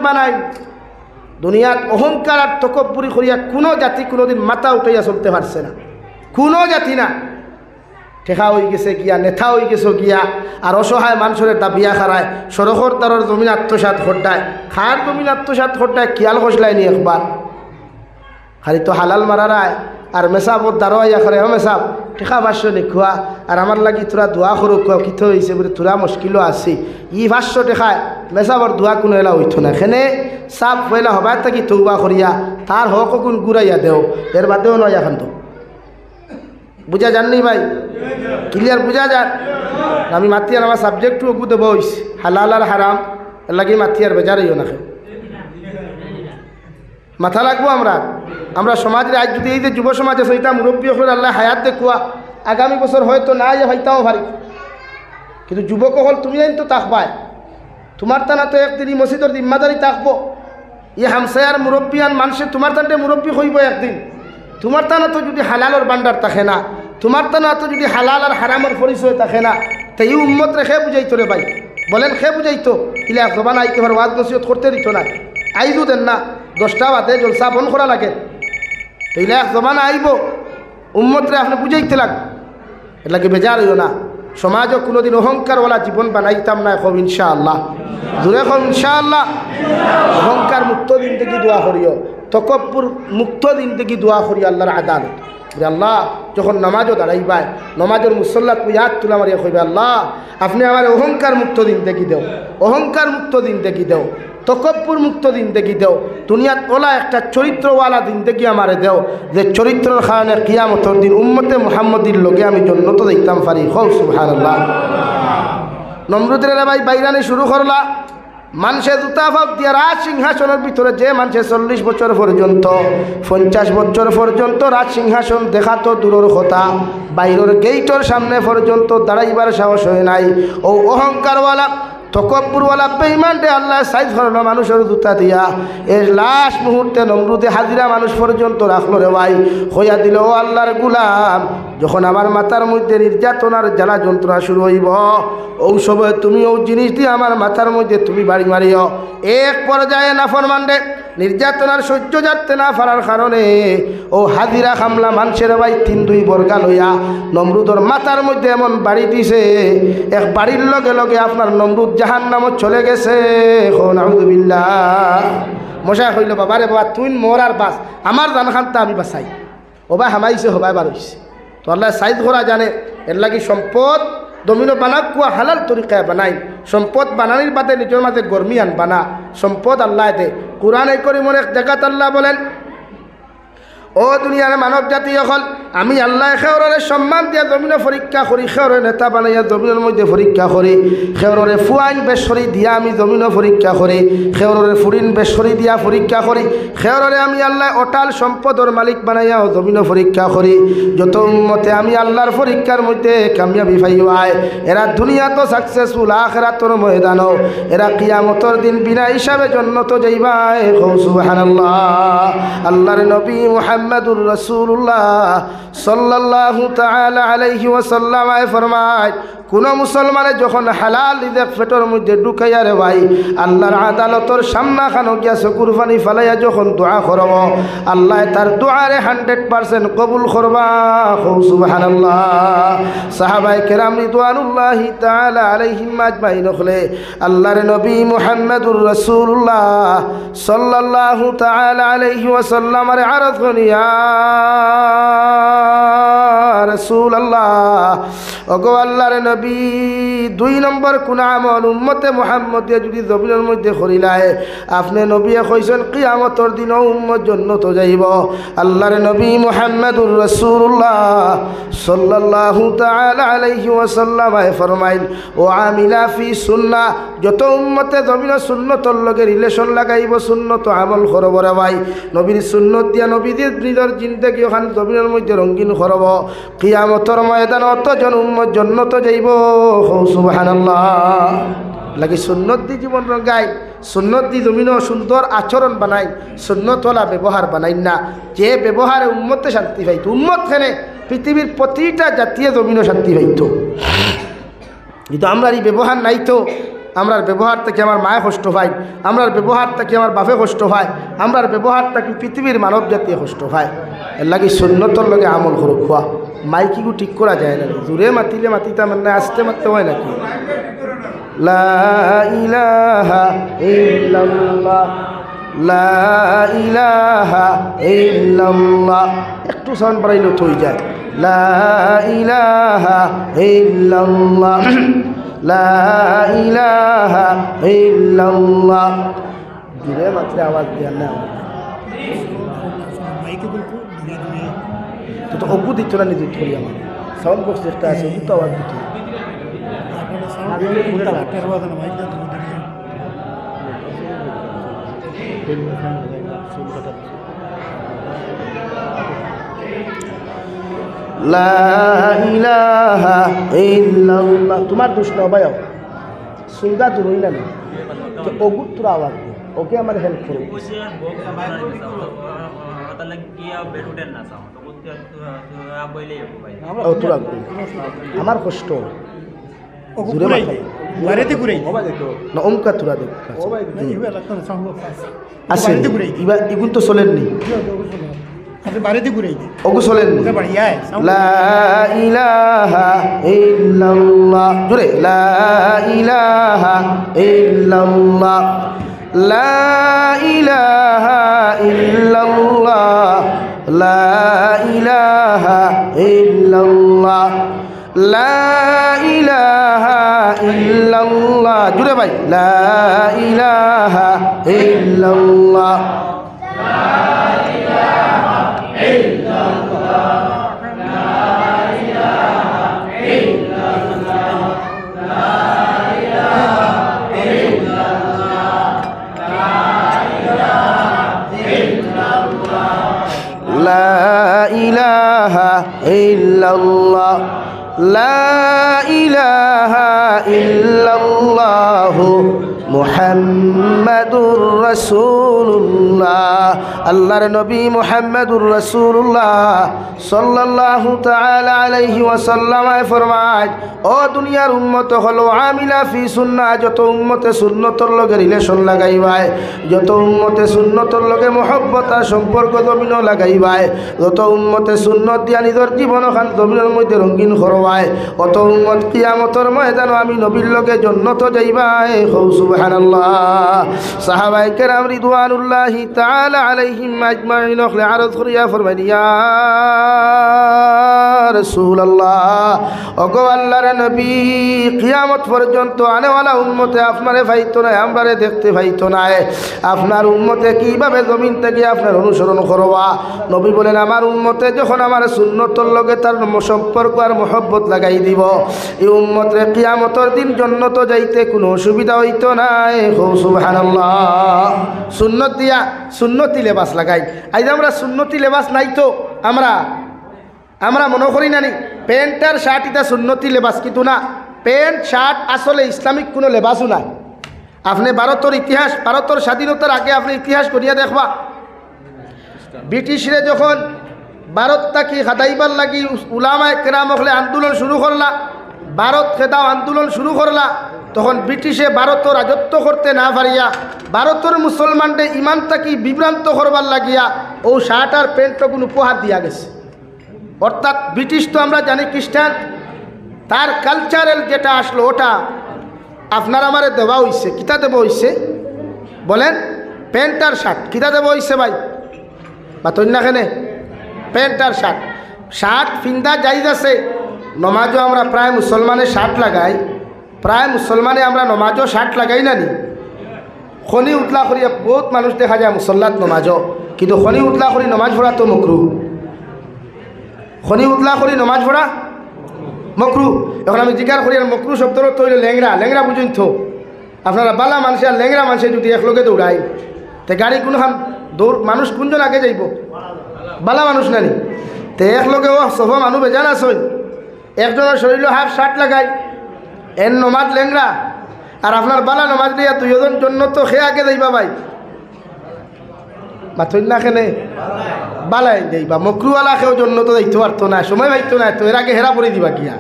বানাই দুনিয়াত অহংকার আর তকব্বুরি করিয়া কোনো জাতি কোনোদিন মাথা উঠাইয়া চলতে পারছে না, কোনো জাতি না। ঠেকা হয়ে গেছে গিয়া, নেতা হয়ে গেছে গিয়া, আর অসহায় মানুষের দাবিয়া খারায়, সড়কর তারর জমিন আত্মসাত খড্ডায়, খার জমিন আত্মসাত খড্ডায় খেয়াল খসলাই নি একবার। খালি তো হালাল মারারায় আর মেসাবত দাঁড়াইয়া করে মেসাব ঠেকা ভাষ্য নিখুয়া আর আমার লাগি তোরা দোয়া করো কিথ হয়েছে বলে তোরা মুশকিলও আছি। ই ভাষ্য ঠেকায় মেসাবর দোয়া কোনো এলা হইত না। এখানে সাপ পয়লা হবার থাকি তৌবা করিয়া তার হক গুণ গুড়াইয়া দেও, এর বাদেও নয় এখন তো। বুঝা যাননি ভাই? ক্লিয়ার বুঝা যান? আমি মাতিয়ার আমার সাবজেক্টও ওগু দেবো হালাল আর হারাম, এর লাগে মাতিয়ার বেজারইও না। মাথা লাগবো আমরা সমাজের আজ যদি এই যে যুব সমাজ আছে এটা মুরব্বী হল আল্লাহ হায়াত দেখুয়া আগামী বছর হয়তো না হইতাও পারি, কিন্তু যুবক হল তুমি জানি তো তাকবায় তোমার টানা তো একদিন মসজিদের জিম্মাদারি থাকবো। ই হামসায়ার মুরব্বিয়ান মানুষের তোমার টানতে মুরব্বী হইব একদিন। তোমার টানা তো যদি হালালর বান্ডার থাকে না, তোমার টানা তো যদি হালাল আর হারামের পরিচয় থাকে না, তো এই উম্মত রেখে বুঝাইতো রে ভাই, বলেন খে বুঝাইতো। ইলা জবান আইতে পারে ওয়াজ নসিহত করতে দিত না, আইজু দেন না 10টা বাদে জলসা বন্ধ করা লাগে। তো ইলা এক জমানা আইব উম্মতরে আপনি বুঝাইতে লাগবে, এর লাগে বেজার হইও না। সমাজও কোনোদিন অহংকারওয়ালা জীবন বানাইতাম না, এখন ইনশাআল্লাহ দূরে এখন ইনশাআল্লাহ। অহংকার মুক্ত দিন থেকে দোয়া করিও, তকব্বুর মুক্ত দিন থেকে দোয়া করিও আল্লাহর আদালত। আল্লাহ যখন নামাজও দাঁড়াইবায় নমাজের মুসল্লাত ইয়াদ তুলা মারিয়া কইবে আল্লাহ আপনি আমার অহংকার মুক্ত দিন দেখি দেও, অহংকার মুক্ত দিন দেখি দেও, তকব্বুর মুক্ত দিন দেখি দেও, দুনিয়াত ওলা একটা চরিত্রওয়ালা দিন দেখি আমারে দেও, যে চরিত্রের কারণে কিয়ামতের দিন উম্মতে মুহাম্মদির লোকে আমি জন্নত দেখতাম পারি। হও সুবহানাল্লাহ। নমরুদের ভাই বাইরানি শুরু করলা, মানুষের জুতা ভাব দিয়া রাজ সিংহাসনের ভিতরে যে মানুষের 40 বছর পর্যন্ত 50 বছর পর্যন্ত রাজ সিংহাসন দেখা তো দূরের কথা, বাইরের গেইটের সামনে পর্যন্ত দাঁড়াইবার সাহস হয় নাই। ও অহংকারওয়ালা তকব্বুরওয়ালা বেঈমানরে আল্লাহ সাইজ করলো মানুষের জুতা দিয়া। এর লাস্ট মুহূর্তে নমরুদে হাজিরা মানুষ পর্যন্ত রাখলো রে ভাই, হইয়া দিল ও আল্লাহর গুলাম, যখন আমার মাথার মধ্যে নির্যাতনার জ্বালা যন্ত্রণা শুরু হইব, ও সময় তুমি ও জিনিস দিয়ে আমার মাথার মধ্যে তুমি বাড়ি মারিও। এক পর্যায়ে নাফরমানরে নির্যাতনার সহ্য যাতে না পারার কারণে ও হাজিরা খামলা মানুষের ভাই 3-2 বর্গা লইয়া নমরুদর মাথার মধ্যে এমন বাড়ি দিছে, এক বাড়ির লগে লগে আপনার নমরুদ জাহান্নামত চলে গেছে। নাউযুবিল্লাহ। মশা কইল বাবা রে বাবা তুই মোর আর বাস, আমার জান খানটা আমি বাসাই। ওবা হামাইছে হবাই বারইছে। তো আল্লাহ সাইজ করা জানে, এর লাগি সম্পদ দমিনো বানাক কুয়া হালাল তরিকায় বানাই। সম্পদ বানানির বাদে নিজের মাঝে গরমি আন বানা, সম্পদ আল্লাহ দে। কুরআনে কারীমের এক জায়গাত আল্লাহ বলেন, ও দুনিয়ার মানব জাতি হল আমি আল্লাহ খেওরে সম্মান দিয়া জমিনে পরীক্ষা করি, খেওরে নেতা বানাইয়া জমিনের মধ্যে পরীক্ষা করি, খেওরে ফুয়াইন বেসরি দিয়া আমি জমিনে পরীক্ষা করি, খেওরে ফুরিন বেসরি দিয়া পরীক্ষা করি, খেওরে আমি আল্লাহ অটাল সম্পদর মালিক বানাইয়া জমিনে পরীক্ষা করি। যত উম্মতে আমি আল্লাহর পরীক্ষার মধ্যে কামিয়াবি পাইবায়, এরা দুনিয়া তো সাকসেসফুল, আখিরাতের ময়দানও এরা কিয়ামতের দিন বিনা হিসাবে জান্নাত যাইবায়। সুবহানাল্লাহ। আল্লাহর নবী মুহাম্মদুর রাসূলুল্লাহ সাল্লাল্লাহু তাআলা আলাইহি ওয়াসাল্লাম ফরমায়, কোন মুসলমানে যখন হালাল রিজিক পেটের মধ্যে ঢুকাইয়া রে ভাই আল্লাহর আদালতর সামনা খানো গিয়া চকুর পানি ফালাইয়া যখন দোয়া করব, আল্লাহ তার দোয়ারে 100% কবুল করবা। সুবহানাল্লাহ। সাহাবায়ে কেরাম রিদওয়ানুল্লাহি তাআলা আলাইহিম আজমাইন হলে আল্লাহর নবী মুহাম্মদুর রাসূলুল্লাহ সাল্লাল্লাহু তাআলা আলাইহি ওয়াসাল্লাম এর আরজ করিয়া রাসূলুল্লাহ ওগো আল্লাহর নবী 2 নম্বর কোন আমল উম্মতে মুহাম্মদিয়া যদি জমিনের মধ্যে করিলায় আপনি নবী কইছেন কিয়ামতের দিন উম্মত জান্নাত যাইব। আল্লাহর নবী মুহাম্মদুর রাসূলুল্লাহ সাল্লাল্লাহু তাআলা আলাইহি ওয়াসাল্লাম ফরমাইল, ও আমিলা ফি সুন্নাহ, যত উম্মতে জমিনের সুন্নতর লগে রিলেশন লাগাইব, সুন্নত আমল করব রে ভাই, নবীর সুন্নত দিয়া নবীদের নিজের জিন্দেগি ওখান জমিনের মধ্যে রঙিন করব, কিয়ামতের ময়দানে অতজন উম্মত জান্নাত যাইব। সুবহানাল্লাহ। লাগি সুন্নত দি জীবন রঙাই, সুন্নত দি জমিনও সুন্দর আচরণ বানাই, সুন্নতওয়ালা ব্যবহার বানাই না, যে ব্যবহারে উম্মতে শান্তি পাইত। উম্মত খেনে পৃথিবীর প্রতিটা জাতীয় জমিনও শান্তি পাইত, কিন্তু আমরা এই ব্যবহার নাই তো আমরার ব্যবহার থেকে আমার মায়ে কষ্ট পায়, আমরার ব্যবহার থেকে আমার বাপে কষ্ট পায়, আমরার ব্যবহার থেকে পৃথিবীর মানব জাতীয় কষ্ট পায়। এর লাগে সুন্নতর লগে আমল করো খোয়া। মাইকিগু ঠিক করা যায় না, জোরে মাতিলে মাতিতাম না, আস্তে মারতে হয় নাকি? লা ইলাহা ইল্লাল্লাহ, লা ইলাহা ইল্লাল্লাহ, একটু সাউন্ড বাড়াইলে থই যায়। লা ইলাহা ইল্লাল্লাহ, লা ইলাহা ইল্লাল্লাহ। জোরে মাত্রে আওয়াজ দেওয়ার না, তো অপু দিচ্ছ না নিজে থরি, আমার সাউন্ড বক্স একটা আছে, অপু তো আওয়াজ দিচ্ছ। লা ইলাহা ইল্লাল্লাহ। তোমার দোষ না ভাই, সুলগা দূর হইল না, অগুত তোর আওয়াজ দে, ওকে আমার হেল্প করো। আমার কষ্ট এগুলো তো চলেননি, ওগু চলেননি। লা ইলাহা ইল্লাল্লাহ, জোরে লা ইলাহা ইল্লাল্লাহ, লা ইলাহা ইল্লাল্লাহ, লা ইলাহা ইল্লাল্লাহ, লা ইলাহা ইল্লাল্লাহ, জুড়ে ভাই লা ইলাহা ইল্লাল্লাহ, লা ইলাহা ইল্লাল্লাহ, লা ইলাহা ইল্লাল্লাহ, লা ইলাহা ইল্লাল্লাহ, লা ইলাহা ইল্লাল্লাহ, লা ইলাহা ইল্লাল্লাহ, লা ইলাহা ইল্লাল্লাহু মুহাম্মাদুর রাসূলুল্লাহ। আল্লাহর নবী মুহাম্মাদুর রাসূলুল্লাহ সাল্লাল্লাহু তাআলা আলাইহি ওয়াসাল্লাম ফরমায়, ও দুনিয়ার উম্মত হলো আমিলা ফি সুন্নাহ, যত উম্মতে সুন্নতর লগে রিলেশন লাগাইবায়, যত উম্মতে সুন্নতর লগে মহব্বত আর সম্পর্ক জমিনও লাগাইবায়, যত উম্মতে সুন্নত দিয়া নিজের জীবন খান জমিনের মধ্যে রঙিন করবায়, অত উম্মত কিয়ামতের ময়দানে আমি নবীর লগে জান্নাত যাইবায়। সুবহানাল্লাহ। সাহাবায়ে কেরাম রিদওয়ানুল্লাহি তাআলা আলাইহিম আজমাইন ওখলে আরজ করিয়া ফরমাইলেন, ইয়া রাসূলুল্লাহ, ওগো আল্লাহর নবী, কিয়ামত পর্যন্ত আনেওয়ালা উম্মতে আপনারে পাইতো না, আমরারে দেখতে পাইতো না, আপনার উম্মতে কিভাবে জমিন থেকে আপনার অনুসরণ করবা? নবী বলেন, আমার উম্মতে যখন আমার সুন্নতর লগে তার সম্পর্ক আর মহব্বত লাগাই দিব, এই উম্মতরে কিয়ামতের দিন জান্নাত যাইতে কোনো অসুবিধা হইতো না। সুবহানাল্লাহ। সুন্নত দিয়া সুন্নতি লেবাস লাগাই। আজ আমরা সুন্নতি লেবাস নাই তো, আমরা মনে করি না নি প্যান্ট আর শার্ট এটা সুন্নতি লেবাস, কিন্তু না, প্যান্ট শার্ট আসলে ইসলামিক কোনো লেবাসও নাই। আপনি ভারতের ইতিহাস, ভারতের স্বাধীনতার আগে আপনি ইতিহাস করিয়া দেখবা, ব্রিটিশরে যখন ভারত থাকি হাদাইবার লাগি উলামায়ে কেরাম হলে আন্দোলন শুরু করলা, ভারত খেদাও আন্দোলন শুরু করলা, তখন ব্রিটিশে ভারত রাজত্ব করতে না পারিয়া ভারতের মুসলমানদের ইমান থাকি বিভ্রান্ত করবার লাগিয়া ও শার্ট আর প্যান্ট কোনো উপহার দিয়া গেছে। অর্থাৎ ব্রিটিশ তো আমরা জানি খ্রিস্টান, তার কালচারাল যেটা আসলো ওটা আপনার আমারে দেওয়া হইছে। কিতা দেওয়া হইছে বলেন? প্যান্ট আর শার্ট। কিতা দেওয়া হইছে ভাই বা তন্যাখানে? প্যান্ট আর শার্ট। শার্ট ফিন্দা জায়েজ আছে, নমাজও আমরা প্রায় মুসলমানে শার্ট লাগাই, প্রায় মুসলমানে আমরা নমাজও শার্ট লাগাই না নি। খনি উতলা করিয়া বহুত মানুষ দেখা যায় মুসল্লাত নমাজও, কিন্তু খনি উতলা করি নমাজ পড়া তো মকরু। খনি উতলা করি নমাজ পড়া মকরু। এখন আমি জিজ্ঞাসা করি আর মকরু শব্দর তৈরি ল্যাংরা, ল্যাংরা বুঝুন তো আপনারা বালা মানুষে আর ল্যাংরা মানুষে যদি একলগে দৌড়াই তে গাড়ি কোনখান দৌড় মানুষ কোনজন আগে যাইব? বালা মানুষ নানি তে একলগে ও সব মানুষ বেজান আসই, একজনের শরীর হাফ শার্ট লাগাই, এর নমাজ ল্যাংরা, আর আপনার বালা নমাজ দিয়া দুইজন জন্য তো খেয়ে আগে যাইবা ভাই, মাথুর না খেলে বালাই যাইবা। মকরুওয়ালা খেয়েও জন্য তো যাইতে পারতো না, সময় পাইতো না, তো এর আগে হেরা পড়ে দিবা গিয়া।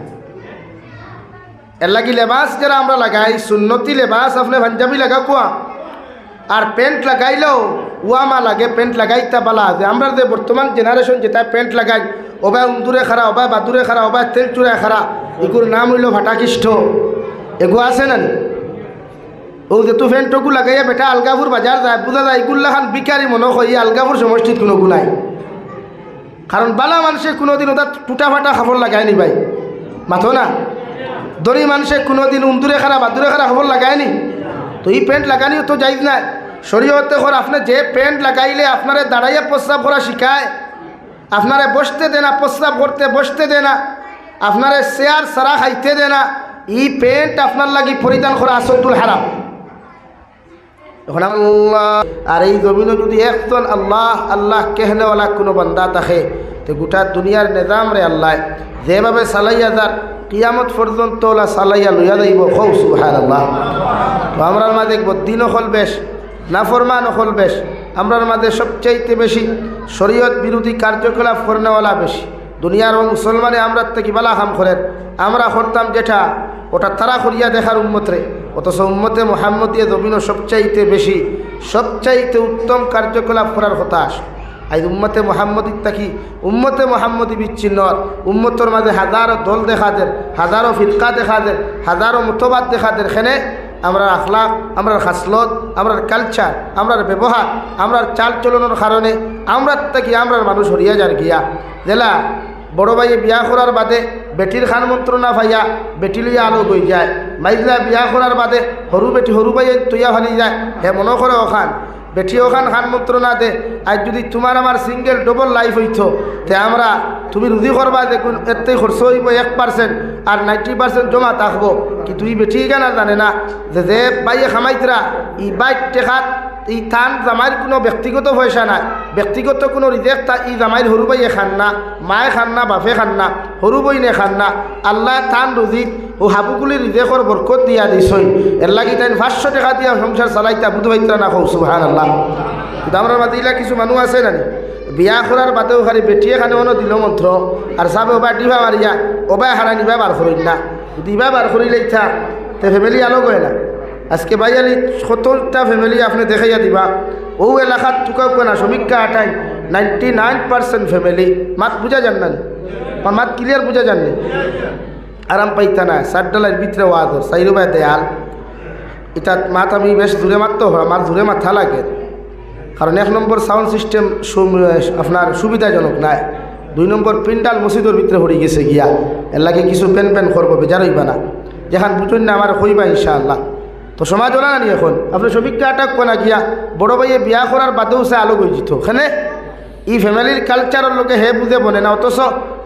এর লাগি লেবাস যারা আমরা লাগাই সুন্নতি লেবাস আপনি পাঞ্জাবি লাগা কুয়া আর প্যান্ট লাগাইলেও ওয়ামা লাগে প্যান্ট লাগাইতা বালা যে আমরা যে বর্তমান জেনারেশন যেটা প্যান্ট লাগাই ওবায় উন্দুরে খারা ওবায় বাদুরে খারা ওবায় তেল চুড়ায় খারা এগুলোর নাম হইল ভাটাকিষ্ঠ এগু আছে না ও যে তু প্যান্টকু লাগাইয়া বেটা আলগাপুর বাজার যায় বুঝা যায় এগুলা খান বিকারি মনে হয় আলগাপুর সমষ্টিত কোনো গুনাই কারণ বালা মানুষে কোনোদিন ওটা টুটা ফাটা খাবার লাগায়নি ভাই মাথো না দড়ি মানুষে কোনোদিন উন্দুরে খারা বাদুরে খারা খাবার লাগায়নি তো এই প্যান্ট লাগানিও তো যাইজ না শরীয়তে কর আপনি যে প্যান্ট লাগাইলে আপনারে দাঁড়াইয়া প্রস্রাব করা শিখায় আপনারে বসতে দে না প্রস্রাব করতে বসতে দে না আপনারে চেয়ার সারা খাইতে দে না এই প্যান্ট আপনার লাগি পরিধান করা আসদুল হারাম এখন আল্লাহ আর এই জমিনে যদি একজন আল্লাহ আল্লাহ কেহনেওয়ালা কোনো বান্দা থাকে তো গোটা দুনিয়ার নিজাম রে আল্লাহ যেভাবে সালাইয়া যার কিয়ামত পর্যন্ত ওলা সালাইয়া লইয়া যাইব খৌ সুবহানাল্লাহ। তো আমরার মাঝে বদ্দিন হল বেশ নাফরমান হল বেশ আমরার মাঝে সবচাইতে বেশি শরীয়ত বিরোধী কার্যকলাপ করনেওয়ালা বেশি দুনিয়ার ও মুসলমানে আমরা থেকে বালা কাম করেন আমরা করতাম যেটা ওটা তারা করিয়া দেখার উম্মতরে অথচ উম্মতে মুহাম্মদিয়া জমিনও সবচাইতে বেশি সবচাইতে উত্তম কার্যকলাপ করার হতাশ আজ উম্মতে মুহাম্মদির থাকি উম্মতে মুহাম্মদি বিচ্ছিন্ন উম্মতর মাঝে হাজারো দল দেখা দেন হাজারো ফিরকা দেখা দেন হাজারো মতবাদ দেখা দেন এখানে আমরা আখলাক আমরা খাসলত আমরা কালচার আমরা ব্যবহার আমরা চাল চলনের কারণে আমরা থাকি আমরা মানুষ হরিয়া যান গিয়া জেলা বড় ভাইয়ে বিয়া করার বাদে বেটির খান মন্ত্রণা ভাইয়া বেটি লইয়া আলো গই যায় মাইজলা বিয়া করার বাদে সরু বেটি সরু ভাইয়ে তৈয়া ফালি যায় হে মনে করে ওখান বেটি ওখান খান মন্ত্রণা দে আজ যদি তোমার আমার সিঙ্গেল ডবল লাইফ হইত তে আমরা তুমি রুজি করবা দেখুন এতেই খরচ হইব 1% আর 90% জমা থাকবো কি তুই বেটি কেনা জানে না যে বাইয়ে খামাইতরা ই বাইক টেকাত এই থান জামাইয়ের কোনো ব্যক্তিগত পয়সা নাই ব্যক্তিগত কোনো রিজেক্ট ই জামাইয়ের সরু বাইয়ে খান না মায়ে খান না বাপে খান না সরু বইনে খান না আল্লাহ থান রুজিত ও হাবুগুলি রিজেকর বরকত দিয়া দিছই এর লাগি তাই 500 টাকা দিয়া সংসার চালাইতা বুধ বাইতরা না কৌ সুবহানাল্লাহ। কিন্তু আমরা মাঝে ইলা কিছু মানুষ আছে না বিয়া করার বাদেও খালি বেটিয়ে খানে অন্য দিল মন্ত্র আর সাবে ওবা ডিভা মারিয়া ওবাই হারা নিবা বার করিল না দিবা বার করিলে ইচ্ছা তে ফ্যামিলি আলো গয় না আজকে বাইয়ালি 70টা ফ্যামিলি আপনি দেখাইয়া দিবা ও এলাকার টুকাও কেনা সমীক্ষা আটাই 99% ফ্যামিলি মাত বুঝা যান না মাত ক্লিয়ার বুঝা যাননি আরাম পাইতা না সাতডালের ভিতরে ওয়াজ সাইরুবাই দেয়াল এটা মাত আমি বেশ দূরে মারতে হয় আমার দূরে মাথা লাগে কারণ 1 নম্বর সাউন্ড সিস্টেম আপনার সুবিধাজনক নাই 2 নম্বর পিন্ডাল মসজিদের ভিতরে হয়ে গেছে গিয়া এর লাগে কিছু পেন পেন করবো বেজার হইবা না যেখান বুঝুন না আমার হইবা ইনশাআল্লাহ। তো সমাজ ওলা নানি এখন আপনি সমীক্ষা আটাক না গিয়া বড় ভাইয়ে বিয়া করার বাদেও সে আলো গই যেত ওখানে ই ফ্যামিলির কালচারের লোকে হে বুঝে বনে না অথচ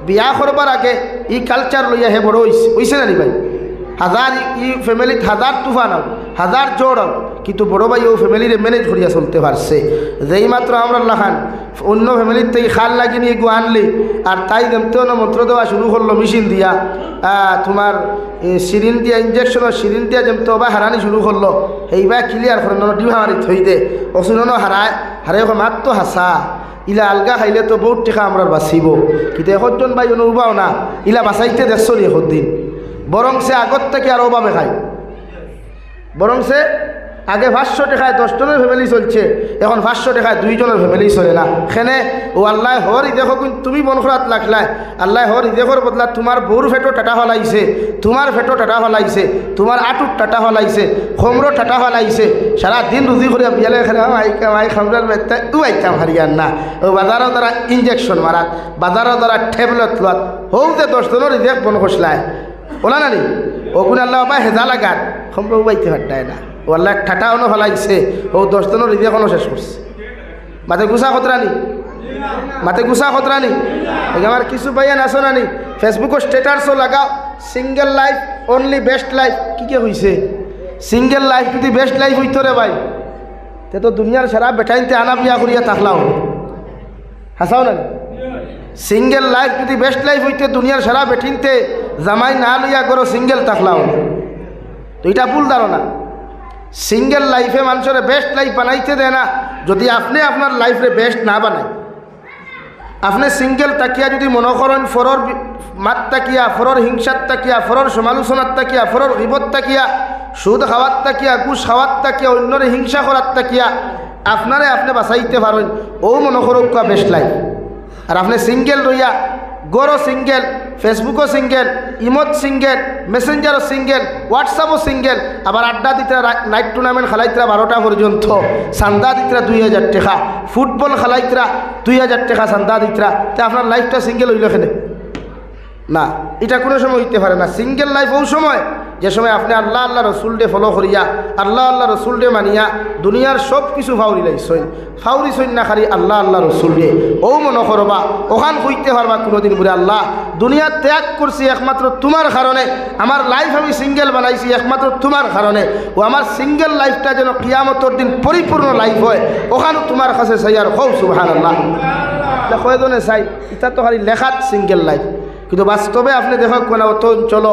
বিয়া করবার আগে ই কালচার লইয়া হে বড় হইছে না ভাই হাজার ই ফ্যামিলিত হাজার তুফান হোক হাজার জোর হোক কিন্তু বড় ভাই ও ফ্যামিলিরে ম্যানেজ করিয়া চলতে পারছে যেই মাত্র আমরা লাখান অন্য ফ্যামিলির থেকে খাল লাগিয়ে নিয়ে গু আনলি আর তাই যেমতেও না মন্ত্র দেওয়া শুরু করলো মেশিন দিয়া তোমার সিরিন দিয়া ইঞ্জেকশনের সিরিন দিয়া যেমতে বা হারানি শুরু করলো এইবার ক্লিয়ার করে ডিভা মারি থই দে অসুনও হারায় হারে মাত্র হাসা ইলা আলগা খাইলে তো বহুত টেকা আমরা বাঁচিব কিন্তু এখন ভাই অনুভব না ইলা বাঁচাইতে দেখছো নি এখন দিন বরং সে আগত থেকে আরও অভাবে খায় বরং সে আগে 500 টাকায় 10 জনের ফ্যামিলি চলছে এখন 500 টাকায় 2 জনের ফ্যামিলি চলে না সেনে ও আল্লাহ হর দেখো তুমি বনখরাত লাগলাই আল্লাহ হর দেখর বদলা তোমার বউর ফেটো টাটা হলাইছে তোমার ফেটো টাটা হলাইছে তোমার আটুর টাটা হলাইছে খমরো টাটা হলাইছে সারা দিন রুজি করে বিয়ালে এখানে আই খামরার বেতা ও আইতাম হারিয়ান না ও বাজারও দ্বারা ইঞ্জেকশন মারাত বাজারও দ্বারা ট্যাবলেট লোয়াত হৌ যে 10 জনের রিজেক্ট বন খসলায় ওলা নানি ওগুন আল্লাহ বা হেজা লাগার খমরো বাইতে হাঁটায় না ও আল্লাহ ঠাটা অন্য ফেলাইছে ও 10 জনের রিজেক্ট কোনো শেষ করছে মাথে গুছা খতরানি মাথে গুছা খতরানি আমার কিছু ভাইয়ান আসো নানি ফেসবুকের স্ট্যাটাসও লাগাও single life only best life কি কে হয়েছে সিঙ্গেল লাইফ যদি বেস্ট লাইফ হইতো রে ভাই তে তো দুনিয়ার সারা বেটাইনতে আনা বিয়া করিয়া থাকলাম হাসাও না সিঙ্গেল লাইফ যদি বেস্ট লাইফ হইতে দুনিয়ার সারা বেঠিনতে জামাই না লইয়া করো সিঙ্গেল থাকলাম তো এটা ভুল ধারণা সিঙ্গেল লাইফে মানুষের বেস্ট লাইফ বানাইতে দেয় না যদি আপনি আপনার লাইফে বেস্ট না বানায় আপনি সিঙ্গেল তাকিয়া যদি মনে করেন ফরর মাত তাকিয়া, ফরর হিংসার তাকিয়া, ফরর সমালোচনার তাকিয়া, ফরর গিবত তাকিয়া, সুদ খাওয়ার তাকিয়া, ঘুষ খাওয়ার তাকিয়া, অন্যরে হিংসা করার তাকিয়া আপনারে আপনি বাঁচাইতে পারেন, ও মনে করুক বেস্ট লাইফ। আর আপনি সিঙ্গেল রইয়া গড়ও সিঙ্গেল, ফেসবুকও সিঙ্গেল, ইমোত সিঙ্গেল, মেসেঞ্জারও সিঙ্গেল, হোয়াটসঅ্যাপও সিঙ্গেল, আবার আড্ডা দিতে নাইট টুর্নামেন্ট খেলাইতরা 12টা পর্যন্ত, চান্দা দিতরা 2000 টাকা, ফুটবল খেলাইতরা 2000 টাকা চান্দা দিতরা, তো আপনার লাইফটা সিঙ্গেল হইল এখানে না, এটা কোনো সময় হইতে পারে না। সিঙ্গেল লাইফ ওই সময় যে সময় আপনি আল্লাহ আল্লাহ রসুল ডে ফলো করিয়া, আল্লাহ আল্লাহ রসুল ডে মানিয়া দুনিয়ার সব কিছু ফাউরি লাইছইন, ফাউরি সইন না খালি আল্লাহ আল্লাহ রসুল ডে, ও মনে করবা ওখান হইতে পারবা কোনোদিন বলে আল্লাহ দুনিয়া ত্যাগ করছি একমাত্র তোমার কারণে, আমার লাইফ আমি সিঙ্গেল বানাইছি একমাত্র তোমার কারণে, ও আমার সিঙ্গেল লাইফটা যেন কিয়ামতের দিন পরিপূর্ণ লাইফ হয়, ওখানে তোমার কাছে চাই আর হও সুবহানাল্লাহ। কয়জনে চাই এটা তো খালি লেখাত সিঙ্গেল লাইফ, কিন্তু বাস্তবে আপনি দেখক মানে অত অঞ্চল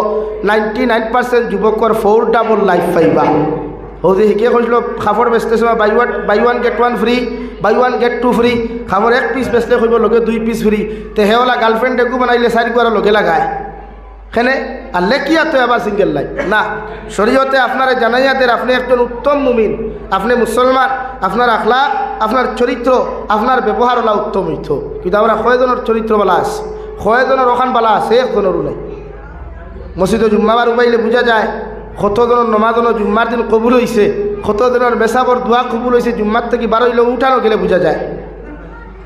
99% যুবকর 4 ডাবল লাইফ পাইবা। হৌদি শিকে কৈছিল খাফর বেচতেছে buy one get one free, buy one get two free, খাফর 1 পিস বেচলে কইব লগে 2 পিস ফ্রি, তে হেওলা গার্লফ্রেন্ড একু বানাইলে 4 গুয়ার লগে লাগায় সেনে আর লেকিয়া তো আবার সিঙ্গেল লাইফ না। শরীয়তে আপনারা জানাইয়া দেন আপনি একজন উত্তম মুমিন, আপনি মুসলমান, আপনার আখলাক, আপনার চরিত্র, আপনার ব্যবহার হলা উত্তম হইত, কিন্তু আমরা কয়জনের চরিত্র বলা আছে, কয়জনের ওখান বালা আছে, একজনেরও নাই। মসজিদে জুম্মাবার উবাইলে বোঝা যায় কতজনের নমাজনের জুম্মার দিন কবুল হয়েছে, কতজনের বেসাবর দোয়া কবুল হয়েছে, জুম্মার থেকে 12 হইলে উঠানো গেলে বোঝা যায়।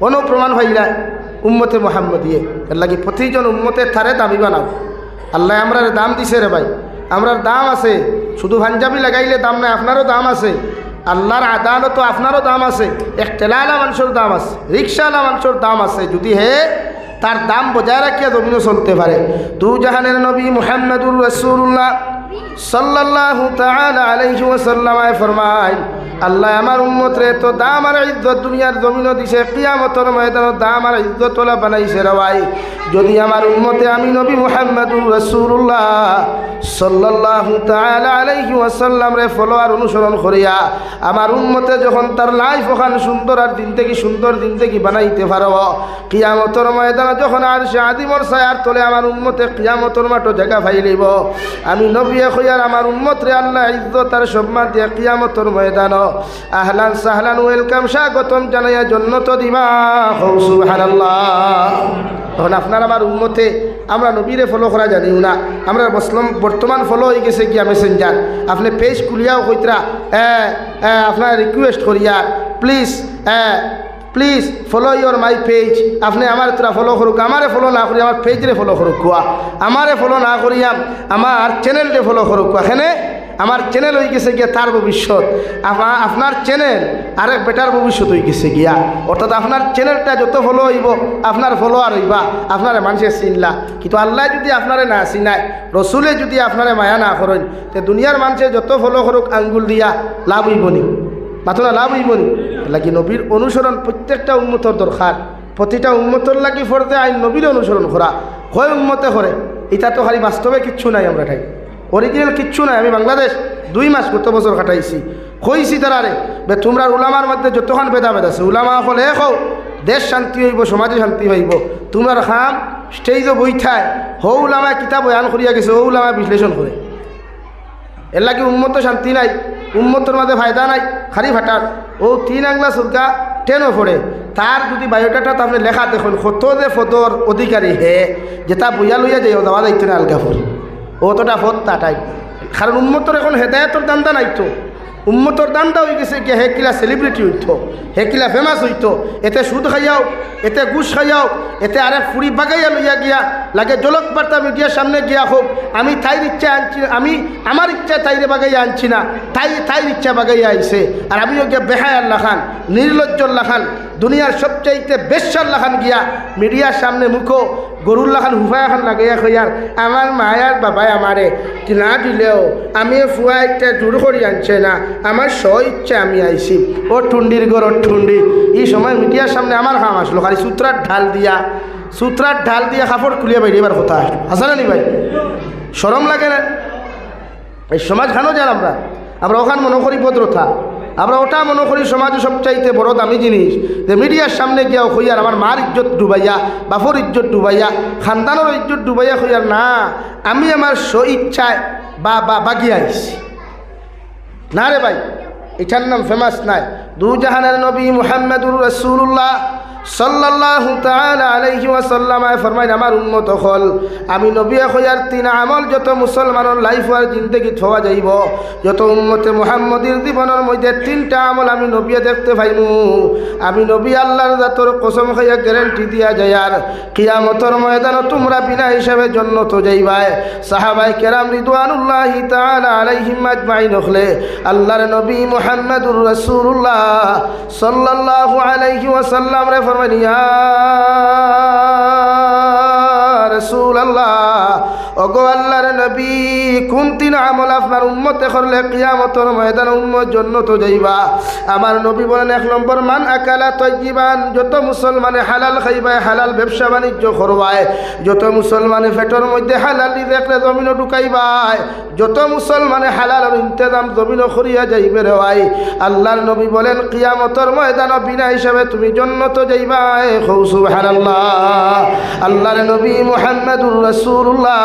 কোনো প্রমাণ পাইলা উম্মতে মোহাম্মদিয়ে, এর লাগি প্রতিজন উম্মতের থারে দামি বানাও। আল্লাহ আমরার দাম দিছে রে ভাই, আমরার দাম আছে, শুধু পাঞ্জাবি লাগাইলে দাম নাই, আপনারও দাম আছে, আল্লাহর আদালতও আপনারও দাম আছে, এক ঠেলাওয়ালা মানুষের দাম আছে, রিক্সাওয়ালা মানুষের দাম আছে, যদি হে তার দাম বজায় রাখিয়া জমিনও চলতে পারে। দু জাহানের নবী মুহাম্মদুর রাসূলুল্লাহ সাল্লাল্লাহু তাআলা আলাইহি ওয়াসাল্লাম ফরমায়, আল্লাহ আমার উম্মতরে তো দাম আর ইজ্জত দুনিয়ার জমিনও দিছে, কিয়ামতের ময়দানে দাম আর ইজ্জত ওলা বানাইছে রে ভাই। যদি আমার উম্মতে আমি নবী মুহাম্মদুর রাসূলুল্লাহ সাল্লাল্লাহু তাআলা আলাইহি ওয়াসাল্লাম রে ফলো আর অনুসরণ করিয়া আমার উম্মতে যখন তার লাইফ ওখান সুন্দর আর দিন থেকে সুন্দর দিন থেকে বানাইতে পারব, কিয়ামতের ময়দানে যখন আরশে আযিমর ছায়ার তলে আমার উম্মতে কিয়ামতের মাঠে জায়গা পাইলিব, আমি নবী কইয়ার আমার উম্মত রে আল্লাহ ইজ্জত আর সম্মান দিয়া কিয়ামতের ময়দানে আহলান সাহলান ওয়েলকাম স্বাগতম জানাইয়া জান্নাত দিবা, সুবহানাল্লাহ। তখন আপনার আমার উম্মতে আমরা নবীরে ফলো করা জানিও না, আমরা বর্তমান ফলো হয়ে গেছে গিয়া মেসেঞ্জার, আপনি পেজ খুলিয়াও কইতরা আপনার রিকোয়েস্ট করিয়া please please follow your my page, আপনি আমার তোরা ফলো করুক, আমারে ফলো না করি আমার পেজরে ফলো করুক কুয়া, আমারে ফলো না করিয়া আমার চ্যানেলরে ফলো করুক কুয়া। এখানে আমার চ্যানেল হয়ে গেছে গিয়া তার ভবিষ্যৎ, আপনার চ্যানেল আরেক বেটার ভবিষ্যৎ হয়ে গেছে গিয়া, অর্থাৎ আপনার চ্যানেলটা যত ফলো হইব আপনার ফলোয়ার হইবা, আপনারে মানুষের চিনলা। কিন্তু আল্লাহ যদি আপনারে না চিনায়, রসুলে যদি আপনারে মায়া না করেন, তে দুনিয়ার মানুষের যত ফলো করুক আঙ্গুল দিয়া লাভ হইব নি, মাত্র লাভ হইব নি। লাগি নবীর অনুসরণ প্রত্যেকটা উম্মতর দরকার, প্রতিটা উম্মতর লাগি ফরজে আইন নবীর অনুসরণ করা। কয় উম্মতে করে এটা তো খালি বাস্তবে কিচ্ছু নাই, আমরা ঠাই অরিজিনাল কিচ্ছু নাই। আমি বাংলাদেশ 2 মাস গত বছর কাটাইছি, কইছি তারারে বে তোমরা উলামার মধ্যে যতক্ষণ ভেদাভেদ আছে, উলামা হলে হও দেশ শান্তি হইব, সমাজে শান্তি হইব। তোমরা খাম স্টেজে বইথায় হৌ উলামা কিতাব বয়ান করিয়া গেছে, ও উলামা বিশ্লেষণ করে, এর লাগে উম্মত শান্তি নাই, উম্মতর মাঝে ফায়দা নাই, খালি ফাটার। ও 3 আংলা সুরকা 10ও পড়ে, তার যদি বায়োডাটা আপনি লেখা দেখুন কত যে ফদর অধিকারী হে, যেটা বইয়া লইয়া যাই দেওয়া যাইতো না আলগাফর, অতটা ফদ তাটাই। কারণ উম্মতর এখন হেদায়তর দান্দা নাইতো, উম্মতর দান্দা হয়ে গেছে কি হে কিলা সেলিব্রিটি হইতো, হে কিলা ফেমাস হইতো, এতে সুদ খাইয়াও, এতে ঘুষ খাইয়াও, এতে আরেক ফুড়ি বাগাইয়া লইয়া গিয়া লাগে জলক বার্তা মিডিয়ার সামনে গিয়া হোক, আমি তাইর ইচ্ছা আনছি, আমি আমার ইচ্ছা তাইরে বাগাইয়া আনছি না, তাইর ইচ্ছা বাগাইয়া আইছে। আর আমিও গিয়া বেহায়াল্লা খান, নির্লজ্জল্লা খান, দুনিয়ার সবচাইতে বেশ্যাল্লা খান গিয়া মিডিয়ার সামনে মুখো গরুল্লা খান হুফায়া খান লাগাইয়া কইয়ার আমার মায়ার বাবাই আমারে না দিলেও আমি ফুয়া একটা জোর করি আনছে না, আমার স্ব ইচ্ছা আমি আইছি। ও ঠুন্ডির গরর ঠুন্ডি, এই সময় মিডিয়ার সামনে আমার কাম আসলো খালি সূত্রার ঢাল দিয়া কাপড় খুলিয়া বাইরে এবার কথা আসলো, আসা না নি ভাই? শরম লাগে না? এই সমাজ খানো যান আমরা ওখান মনে করি ভদ্রতা, আমরা ওটা মনে করি সমাজে সবচাইতে বড় দামি জিনিস যে মিডিয়ার সামনে গিয়াও হইয়ার আমার মার ইজ্জত ডুবাইয়া বাপর ইজ্জত ডুবাইয়া খানদানের ইজ্জত ডুবাইয়া হইয়ার না আমি আমার স্ব ইচ্ছায় বাগিয়ে আইছি না রে ভাই, এটার নাম ফেমাস নাই। দু জাহানের নবী মুহাম্মদুর রাসূলুল্লাহ সাল্লাল্লাহু তাআলা আলাইহি ওয়াসাল্লাম ফরমায় আমার উম্মত হল আমি নবী হইয়ার তিন আমল যত মুসলমানের লাইফ আর জিন্দেগি হওয়া যাইব, যত উম্মতে মুহাম্মদীর জীবনের মধ্যে তিনটা আমল আমি নবী দেখতে পাইমু। আমি নবী আল্লাহর জাতর কসম খাইয়া গ্যারান্টি দিয়া যায় আর কিয়ামতের ময়দানে তোমরা বিনা হিসাবে জান্নাত যাইবাই। সাহাবায়ে কেরাম রিদওয়ানুল্লাহি তাআলা আলাইহিম আজমাইন হলে আল্লাহর নবী মুহাম্মদুর রাসূলুল্লাহ সাল্লাল্লাহু আলাইহি ওয়াসাল্লাম রে ইয়া রাসূলুল্লাহ ওগো আল্লাহর নবী কোন তিন আমল আপনার উম্মতে করলে কিয়ামতের ময়দানে উম্মত জান্নাত যাইবা। আমার নবী বলেন 1 নম্বর মান আকালা তাইয়িবান, যত মুসলমানে হালাল খাইবায় হালাল ব্যবসা বাণিজ্য করবায়, যত মুসলমানে পেটের মধ্যে হালাল রিজেক জমিন ঢুকাইবায়, যত মুসলমানে হালালের ইন্তজাম জমিন করিয়া যাইবে রে ভাই। আল্লাহর নবী বলেন কিয়ামতের ময়দানে বিনা হিসাবে তুমি জান্নাত যাইবা। সুবহানাল্লাহ। আল্লাহর নবী মুহাম্মদুর রাসূলুল্লাহ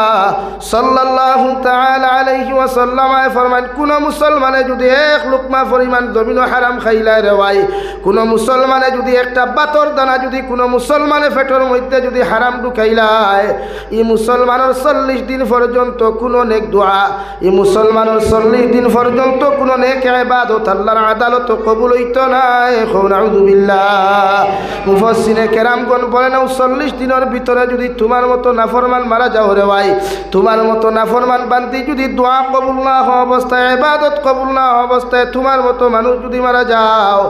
সাল্লাল্লাহু তাআলা আলাইহি ওয়াসাল্লাম ফরমান কোন মুসলমানে যদি এক লুকমা পরিমাণ জমিন হারাম খাইলা রে ভাই, কোন মুসলমানে যদি একটা বাতর দানা যদি কোন মুসলমানে পেটের মধ্যে যদি হারাম ঢুকাইলায়, এই মুসলমানের 40 দিন পর্যন্ত কোন নেক দোয়া, এই মুসলমানের 40 দিন পর্যন্ত কোন নেক ইবাদত আল্লাহর আদালত কবুল হইতো না। নাউযুবিল্লাহ। মুফাসসিরে কেরামগণ বলেন 40 দিনের ভিতরে যদি তোমার মতো নাফরমান মারা যাও রে ভাই, তোমার মতো নাফরমান বান্দি যদি দোয়া কবুল না হওয়া অবস্থায় ইবাদত কবুল না হওয়া অবস্থায় তোমার মতো মানুষ যদি মারা যাও,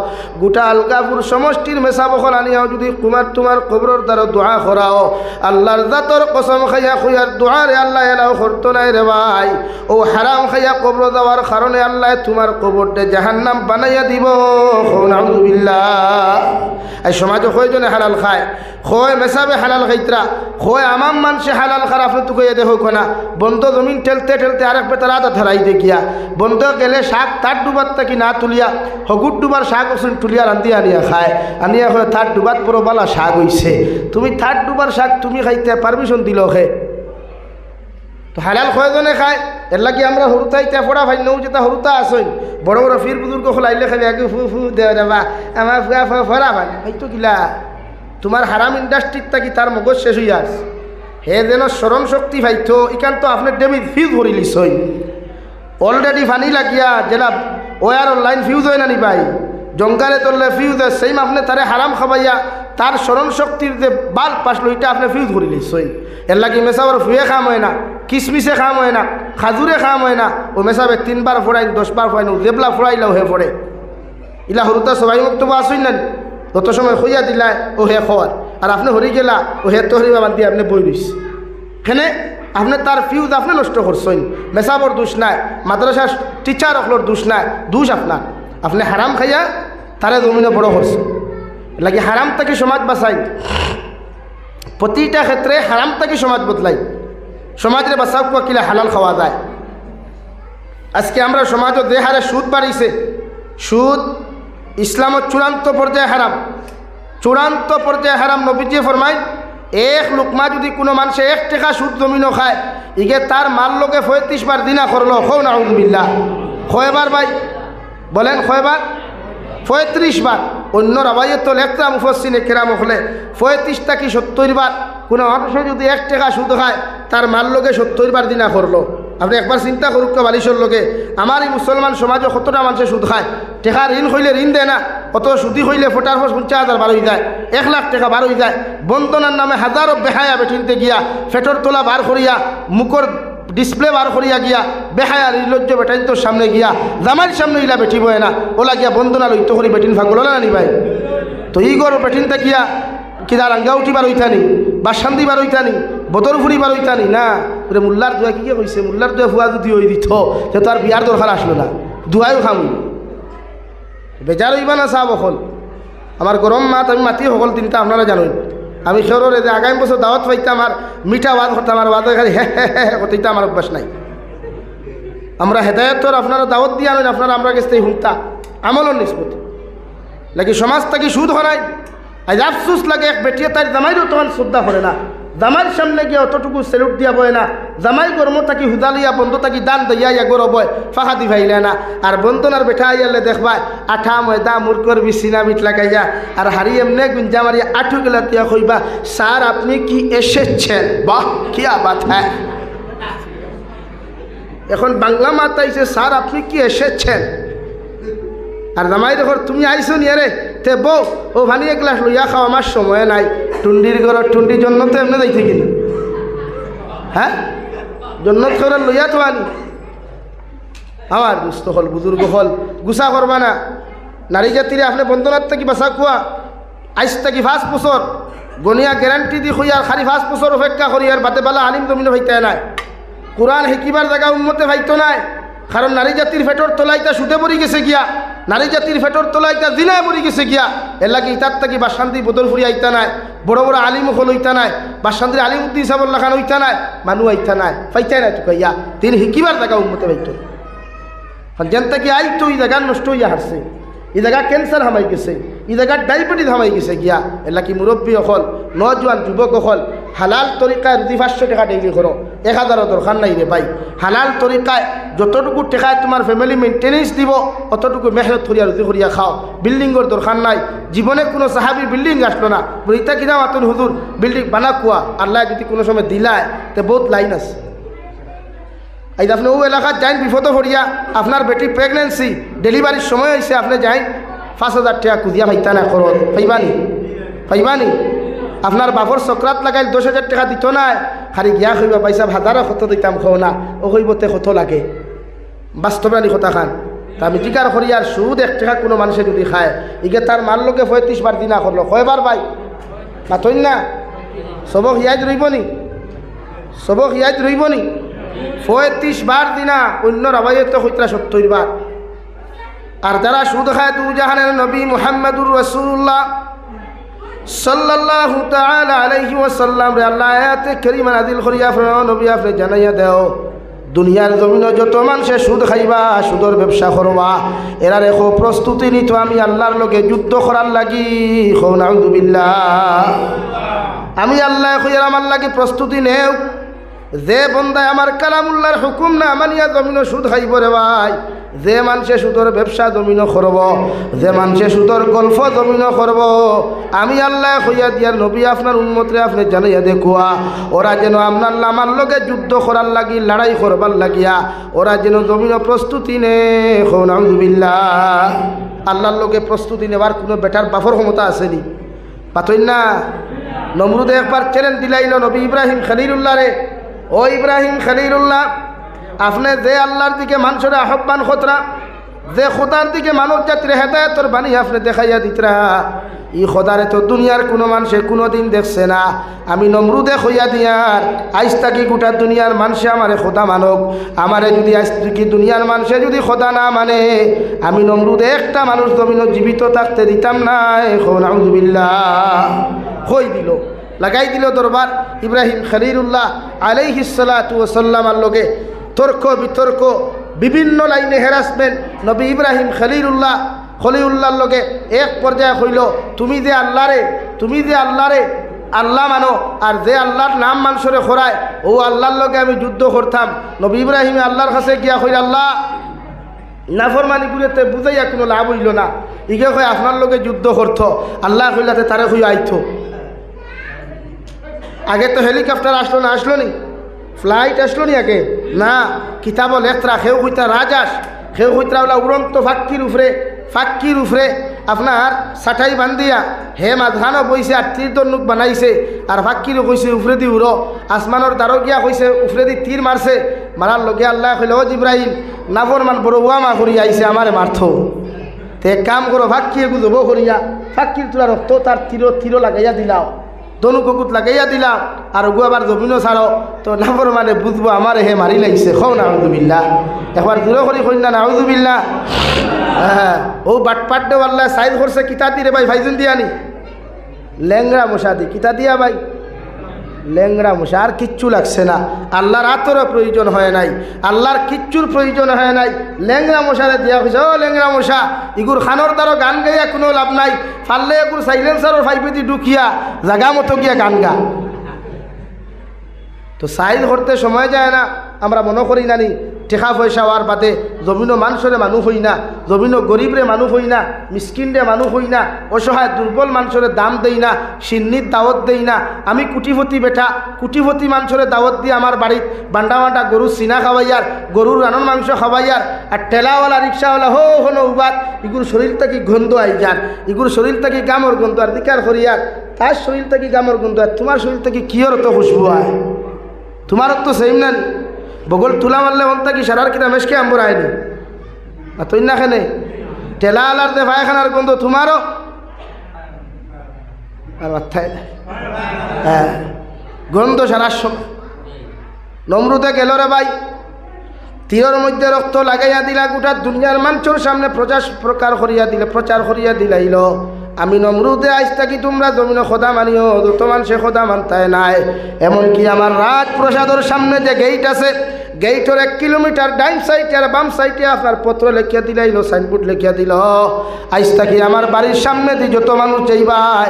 গোটা আলগাপুর সমষ্টির মেসাবখল আনিয়াও যদি তোমার কবরের দ্বারা দোয়া করাও, আল্লাহর জাতর কসম খাইয়া খুইয়ার দোয়া রে আল্লাহ এলাও করতো নাই রে ভাই। ও হারাম খাইয়া কবর দেওয়ার কারণে আল্লাহ তোমার কবরটা জাহান্নাম বানাইয়া দিব। নাউযুবিল্লাহ। এই সমাজে কয়জনে হালাল খায়, কয় মেসাবে হালাল খাইতরা, কয় আমাম মানুষে হালাল খার আপনি তো কইয়া দেখো না বন্ধ জমিন ঠেলতে ঠেলতে আরেক বেতার আদা ধরাই দেখিয়া বন্ধ গেলে শাক তার ডুবার থাকি না তুলিয়া হগুর ডুবার শাক ওসুন তুলিয়া রান্ধিয়া আনিয়া খায়, আনিয়া হয় তার ডুবার পুরো বালা শাক হইছে। তুমি তার ডুবার শাক তুমি খাইতে পারমিশন দিল হে? তো হালাল কয়জনে খায়? এর লাগি আমরা হরুতাইতে ফোড়া ভাই নৌ যেটা হরুতা আসইন বড় বড় ফির বুজুর্গ খোলাইলে খালি আগে ফু ফু দেওয়া যাবা আমার ফুয়া ফরা ভাই হয়তো কিলা তোমার হারাম ইন্ডাস্ট্রির থাকি তার মগজ শেষ হইয়া আস হে যেন স্মরণ শক্তি ভাইতো ইকান তো আপনার ডেবিট ফিউজ ভরি লিছই অলরেডি ফানি লাগিয়া যেটা ওয়ার লাইন ফিউজ হয় না নি ভাই জঙ্গালে তোরলে ফিউজ হয় সেই আপনি তারে হারাম খাবাইয়া তার স্মরণ শক্তির যে বাল পাসলো এটা আপনি ফিউজ ভরি লিছই। এর লাগি মেসাবার ফুয়ে খাম হয় না, কিসমিসে খাম হয় না, খাজুরে খাম হয় না, ও মেসাবে 3 বার ফোড়াই 10 বার ফোড়াই জেবলা ফোড়াইলেও হে পড়ে ইলা হরুতা সবাই মুক্ত আসুন না যত সময় খুঁজা দিলায় ও হে খোয়ার আর আপনি হরি গেলা ও হে তহরিবা বান্ধি আপনি বই দিস এখানে আপনি তার ফিউজ আপনি নষ্ট করছেন। মেসাবর দোষ নাই, মাদ্রাসার টিচার অকলোর দোষ নাই, দোষ আপনার আপনি হারাম খাইয়া তারে জমিনে বড় করছেন। লাগে হারাম থেকে সমাজ বাঁচাই, প্রতিটা ক্ষেত্রে হারাম থেকে সমাজ বদলাই, সমাজের বাঁচাও কিলা হালাল খাওয়া যায়। আজকে আমরা সমাজও যে হারে সুদ বাড়িছে, সুদ ইসলামের চূড়ান্ত পর্যায়ে হারাম, চূড়ান্ত পর্যায়ে হারাম। নবীজি ফরমায় এক লুকমা যদি কোনো মানুষে 1 টাকা সুদ জমিনও খায় ইগে তার মাল লোকে 35 বার দিনা করলো খৌ নাউযুবিল্লাহ। কয়বার ভাই বলেন কয়বার? 35 বার। অন্য রাবাইয়ে তো লেখতাম মুফাসসিরে কেরাম হলে 35 থেকে 70 বার কোনো মানুষে যদি 1 টাকা সুদ খায় তার মাল লোকে 70 বার দিনা করলো। আপনি একবার চিন্তা করুক বালিশর লোকে আমার এই মুসলমান সমাজে কতটা মানুষের সুদ খায়, টেকা ঋণ হইলে ঋণ দেয় না, অত সুদি হইলে ফোটার পর 50,000 বার হয়ে যায়, 1 লাখ টাকা বার হয়ে যায়। বন্দনার নামে হাজারো বেহায়া বেঠিনতে গিয়া ফেটর তোলা বার করিয়া মুখর ডিসপ্লে বার করিয়া গিয়া বেহায়া নির্লজ্জ বেটাইন তোর সামনে গিয়া জামার সামনে ইলা বেঠিব না ওলা গিয়া বন্দনা লইতো করি বেটিন ফাগুল না নি ভাই। তো ই গর বেঠিনতে গিয়া কিনা রাঙ্গা উঠিবার হইতানি বাসান দিবার হইতানি বদর ফুরিবার হইতানি না ওরে মুল্লার দোয়া কি কইছে মুল্লার দোয়া ফুয়া যদি হই দিত সে তো আর বিয়ার দরকার আসলো না, দুয়াইও খামু বেজার হইবা না চাহ বকল। আমার গরম মাত আমি মাতি সকল তিনটা আপনারা জানেন। আমি সররে যে আগামী বছর দাওয়াত পাইতাম আর মিঠা ওয়াজ করতাম আর ওয়াজের খালি হ্যাঁ করতেইটা আমার অভ্যাস নাই। আমরা হেদায়তর আপনারা দাওয়াত দিয়ে আনেন, আপনারা আমরা কাছ থেকে শুনতা আমলর নিষ্পত্তি লাগে সমাজ থাকি সুদ হরাই। আজ আফসুস লাগে এক বেটিয়ে তার জামাইরও তখন শ্রদ্ধা করে না, জামাইর সামনে গিয়ে অতটুকু সেলুট দিয়া বয় না, জামাই গরম থাকি হুদালিয়া বন্ধ থাকি দান দইয়া গরো বয় ফাঁকা দি ভাইলে না। আর বন্ধনার বেঠা আইয়ালে দেখবা আঠা ময়দা মুরকর বিছিনা মিট লাগাইয়া আর হারি এমনি গুঞ্জা মারিয়া আঠু গেলা দিয়া কইবা স্যার আপনি কি এসেছেন, বাহ কি বাত হ্যাঁ। এখন বাংলা মাত আইছে স্যার আপনি কি এসেছেন, আর জামাই দেখো তুমি আইসো নিয়ে রে তে বউ ও ভানি এক গ্লাস লইয়া খাও আমার সময় নাই। টুন্ডির ঘর টুন্ডির জন্য তো এমনি যাইতে কিনি হ্যাঁ জন্নত করে লইয়া তো আনি। আমার দুস্থ হল বুজুর্গ হল গুসা করবা না। নারী জাতিরে আপনি বন্ধনার থেকে বাসা কুয়া আইস থাকি 5 বছর গনিয়া গ্যারান্টি দি খুঁই আর খালি 5 বছর অপেক্ষা করি আর বাতে বালা আলিম জমিনে ভাইতে নাই, কোরআন হেকিবার জায়গা উন্মতে ভাইতো নাই। কারণ নারী জাতির ফেটর তলাইতা সুদে পড়ি গেছে গিয়া, নারী জাতির ফেটর তলাইতা জিনায় পড়ি গেছে গিয়া। এর লাগে ইতার থাকি বাসান্তি বদলপুরি আইতা নাই, বড় বড় আলিম হল হইতা নাই, বাসান্তির আলিমুদ্দিন সাবল্লা খান হইতা নাই, মানুষ আইতা নাই পাইতাই নাই টুকাইয়া তিনি হেকিবার জায়গা উন্মতে ভাইতো। যেন থেকে আইতো এই জায়গা নষ্ট হইয়া হারছে, এই জায়গা ক্যান্সার হামাই গেছে, এই জায়গা ডায়াবেটিস হামাই গেছে গিয়া। এর লাগে মুরব্বী অকল নজওয়ান যুবক অকল হালাল তরিকায় যদি 500 টাকা ডেইলি করো 1000 দরকার নাই রে ভাই। হালাল তরিকায় যতটুকু টাকায় তোমার ফ্যামিলি মেনটেনেন্স দিব অতটুকু মেহনত করিয়া রুজি করিয়া খাও। বিল্ডিংয়ের দরকার নাই, জীবনে কোনো সাহাবি বিল্ডিং আসলো না, বইতা কিনা মাতুন হুজুর বিল্ডিং বানা কুয়া আল্লাহ যদি কোনো সময় দিলায় তো বহুত লাইন আছে। এই আপনি ও এলাকাত যাইন বিপদ পড়িয়া আপনার বেটি প্রেগনেন্সি ডেলিভারির সময় হয়েছে আপনি যাইন 5000 টাকা খুঁজিয়া ভাইতা না করো পাইবানি। আপনার বাপর চক্রাত লাগাইল 10,000 টাকা দিত নাই, খালি গিয়া খাইবা পয়সা 1000 কত দিতাম খাও না ও কইবতে কত লাগে বাস্তবানি কথা খান। তা আমি টিকার করি আর সুদ 1 টাকা কোনো মানুষে যদি খায় ইগে তার মার লোকে 35 বার দিনা করলো কয়বার ভাই মাতই না সবক ইয়াদ রইবনি, সবক ইয়াদ রইবনি 35 বার দিনা অন্য রাবাইতে হইতরা 70 বার। আর যারা সুদ খায় দু জাহানের নবী মুহাম্মদুর রাসূলুল্লাহ সাল্লাল্লাহু তাআলা আলাইহি ওয়াসাল্লাম রে আল্লাহ আয়াতে কারিমা নাযিল করিয়া ফরমায় নবী আপনি জানাইয়া দাও দুনিয়ার জমিনে যত মানুষে সুদ খাইবা সুদর ব্যবসা করবা এরা রেখো প্রস্তুতি নিত আমি আল্লাহর লগে যুদ্ধ করার লাগি। কও নাউযুবিল্লাহ। আমি আল্লাহ কইরা আমার লাগি প্রস্তুতি নেও। যে বন্দায় আমার কালামুল্লাহর হুকুম না মানিয়া জমিনে সুদ খাইব রে ভাই, যে মানুষে সুদর ব্যবসা জমিনও করব, যে মানুষে সুদর গল্প জমিনও করব, আমি আল্লাহ কইয়া দিয়ার নবী আপনার উম্মতরে আপনি জানাইয়া দেখুয়া ওরা যেন আপনার আমার লগে যুদ্ধ করার লাগি লড়াই করবার লাগিয়া ওরা যেন জমিনও প্রস্তুতি নে। নাউযুবিল্লাহ। আল্লাহর লগে প্রস্তুতি নেবার কোনো বেটার বাফর ক্ষমতা আসেনি পাতই না। নমরুদে একবার চ্যালেঞ্জ দিলাইল নবী ইব্রাহিম খলিলুল্লাহ রে, ও ইব্রাহিম খলিলুল্লাহ আপনি যে আল্লাহর দিকে মানুষের আহ্বান খতরা, যে খোদার দিকে মানব জাতির হেদায়তর বাণী আপনি দেখাইয়া দিতরা, ই খোদারে তো দুনিয়ার কোনো মানুষে কোনো দিন দেখছে না। আমি নমরুদে হইয়া দিয়ার আইস থাকি গোটা দুনিয়ার মানুষে আমারে খোদা মানক, আমারে যদি আইস থাকি দুনিয়ার মানুষে যদি খোদা না মানে আমি নমরুদে একটা মানুষ জমিন জীবিত থাকতে দিতাম না। নাউযুবিল্লাহ। হই দিল লাগাই দিল দরবার ইব্রাহিম খলিলুল্লাহ আলাইহিস সালাতু ওয়াস সালামের লগে তর্ক বিতর্ক বিভিন্ন লাইনে হ্যারাসমেন্ট। নবী ইব্রাহিম খলিলুল্লাহর লগে এক পর্যায়ে হইল তুমি যে আল্লাহরে আল্লাহ মানো আর যে আল্লাহর নাম মানুষরে খোরায় ও আল্লাহর লগে আমি যুদ্ধ করতাম। নবী ইব্রাহিম আল্লাহর কাছে গিয়া কইল আল্লাহ নাফরমানি গুলোতে বুঝাইয়া কোনো লাভ হইল না, ইগে কই আপনার লগে যুদ্ধ করত। আল্লাহ কইলাতে তারে হইয়া আইতো। আগে তো হেলিকপ্টার আসলো নি ফ্লাইট আসলো নি আগে না, কিতাব লেখরা খেউ কইতা রাজাস খেউ কইতা ওলা উড়ন্ত ফাক্কির উফরে আপনার সাঠাই বান্ধিয়া হে মাঝখানো বইছে আর তীর দন্নুক বানাইছে আর ফাক্কিরও কইছে উফরে দি উড়ো, আসমানোর দ্বারো গিয়া কইছে উফরে দি তীর মারছে, মারার লগে আল্লাহ কইল ও জিব্রাইল নাফরমান বড় ওয়ামা করিয়া আইছে আমারে মারথ, তে কাম করো ফাক্কিয়ে গুজব করিয়া ফাক্কির তোলা রক্ত তার তীর লাগাইয়া দিলাও, দনু কুকুত লাগাইয়া দিলাম আর গু আবার জমিনও ছাড়ো তো নাফর মানে বুঝবো আমার হে মারি লাগছে। খৌ নাউযুবিল্লাহ। একবার দূরে করি কই না নাউযুবিল্লাহ। হ্যাঁ ও বাটপাট দে আল্লাহ সাইজ করছে কিতা দিয়ে ভাই ভাইজুন দিয়ানি ল্যাংরা মশা দি কিতা দিয়া ভাই ল্যাংরা মশা, আর কিচ্ছু লাগছে না। আল্লাহর আতরও প্রয়োজন হয় নাই, আল্লাহর কিচ্ছুর প্রয়োজন হয় নাই। ল্যাংরা মশারে দিয়া হয়েছে, ও ল্যাংরা মশা, ইগুর খানোর দ্বারা গান গাইয়া কোনো লাভ নাই, পারলে এগুর সাইলেন্সারও ফাইপেতি ঢুকিয়া জাগা মতো গিয়া গান গা। তো সাইল করতে সময় যায় না, আমরা মনে করি নানি টেকা পয়সা হওয়ার বাদে জমিনও মানুষরে মানুষ হই না, জমিনও গরিবরে মানুষ হই না, মিসকিনরে মানুষ হই না, অসহায় দুর্বল মানুষরে দাম দেই না, সিন্নির দাওয়াত দেই না। আমি কুটিপতি বেটা, কুটিপতি মানুষরে দাওয়াত দিয়ে আমার বাড়িত বান্ডা বান্ডা গরুর সিনা খাওয়াইয়ার, গরুর রানর মাংস খাওয়াইয়ার, আর ঠেলাওয়ালা রিক্সাওয়ালা হো হন উবাদ, ইগুর শরীর থেকে গন্ধ আই যান, ইগুর শরীর থেকে গামর গন্ধ, আর দিকার করিয়ার তার শরীর থেকে গামর গন্ধ, আর তোমার শরীর থেকে কিয়র তো খুশবু হয়, তোমারও তো সেম না। বগল তুলা মারলে মন থাকি সারার কিনা মেশকে আম্বর আয়নি, আর তুই না খেনে টেলা আলার দে ভাইখানার গন্ধ তোমারও আর মাথায় হ্যাঁ গন্ধ সারার সময়। নমরুদে গেল রে ভাই, তীরের মধ্যে রক্ত লাগাইয়া দিলা, গোটা দুনিয়ার মানুষের সামনে প্রচার করিয়া দিলাইল, আমি নমরুদে আইস থাকি তোমরা জমিন খোদা মানিও, যত মানুষে খোদা মানতায় নাই। এমনকি আমার রাজপ্রসাদের সামনে যে গেইট আছে, গেইটের 1 কিলোমিটার ডাইন সাইডে আর বাম সাইডে আপনার পত্র লেখিয়া দিলাইল, সাইনবোর্ড লেখিয়া দিল, আইস থাকি আমার বাড়ির সামনে দিয়ে যত মানুষ যাইবাই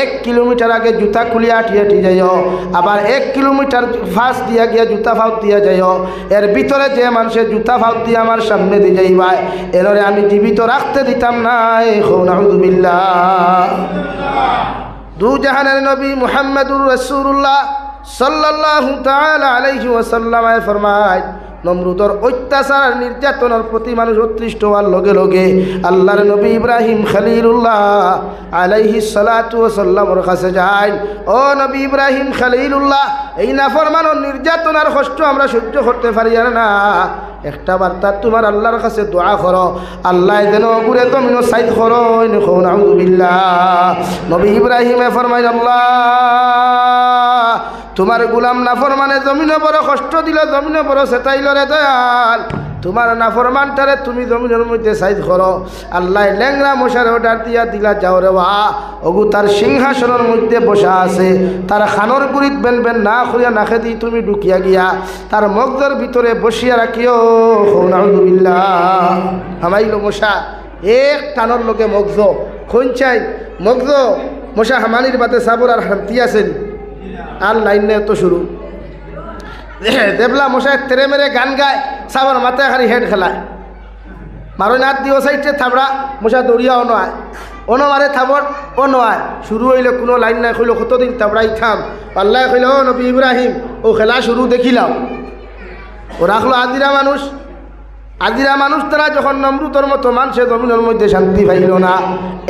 1 কিলোমিটার আগে জুতা খুলিয়া আটি যাইও, আবার 1 কিলোমিটার ফাঁস দিয়া গিয়া জুতা ফাউত দিয়া যাইও। এর ভিতরে যে মানুষের জুতা ফাউত দিয়ে আমার সামনে দিয়ে যাইবাই, এরে আমি জীবিত রাখতে দিতাম না। নাউযুবিল্লাহ। দু জাহানের নবী মুহাম্মদুর রাসূলুল্লাহ সাল্লাল্লাহু তাআলা আলাইহি ওয়াসাল্লাম ফরমায়, নমরুদর অত্যাচার নির্যাতনের প্রতি মানুষ অতৃষ্ট হওয়ার লগে লগে আল্লাহর নবী ইব্রাহিম খলিলুল্লাহ আলাইহিস সালাতু ওয়াসাল্লামের কাছে যায়, ও নবী ইব্রাহিম খলিলুল্লাহ, এই নাফরমানের নির্যাতন আর কষ্ট আমরা সহ্য করতে পারি না, একটা বার্তা তোমার আল্লাহর কাছে দোয়া করো, আল্লাহ যেন গুরে তুমি সাইদ করো। নাউযুবিল্লাহ। নবী ইব্রাহিমে ফরমায়, আল্লাহ তোমার গোলাম নাফরমানে জমিনে বড় কষ্ট দিল, জমিনে বড় সেটাইল রে দয়াল, তোমার নাফরমানটারে তুমি জমিনের মধ্যে সাইজ করো। আল্লাহ ল্যাংরা মশার অর্ডার দিয়া দিলা, যাও রে বা ওগু তার সিংহাসনের মধ্যে বসা আছে, তার খানোর গুড়িত বেন না খুঁড়িয়া নাখে দি তুমি ঢুকিয়া গিয়া তার মগজের ভিতরে বসিয়া রাখিও। নাউযুবিল্লাহ। হামাইল মশা এক টানোর লোকে মগজ খঞ্চাই মগজ মশা হামানির বাতে সাবর আর হামতি আছেন আর লাইন নেই তো শুরু দেবলা মশাই তেরে মেরে গান গায়, সাবর মাথায় খালি হেড খেলায়, মারো নাত দিয়ে ও সাইডে থাবড়া মশা দৌড়িয়া অনো আয়, অনো মারে থাবর অনো আয়, শুরু হইলে কোনো লাইন নাই, কইল কতদিন থাবড়াই থাম। আল্লাহ কইল, ও নবী ইব্রাহিম, ও খেলা শুরু দেখিলাম। ও রাখলো আদিরা মানুষ তারা যখন নমরুদের মতো মানুষের জমিনের মধ্যে শান্তি পাইল না,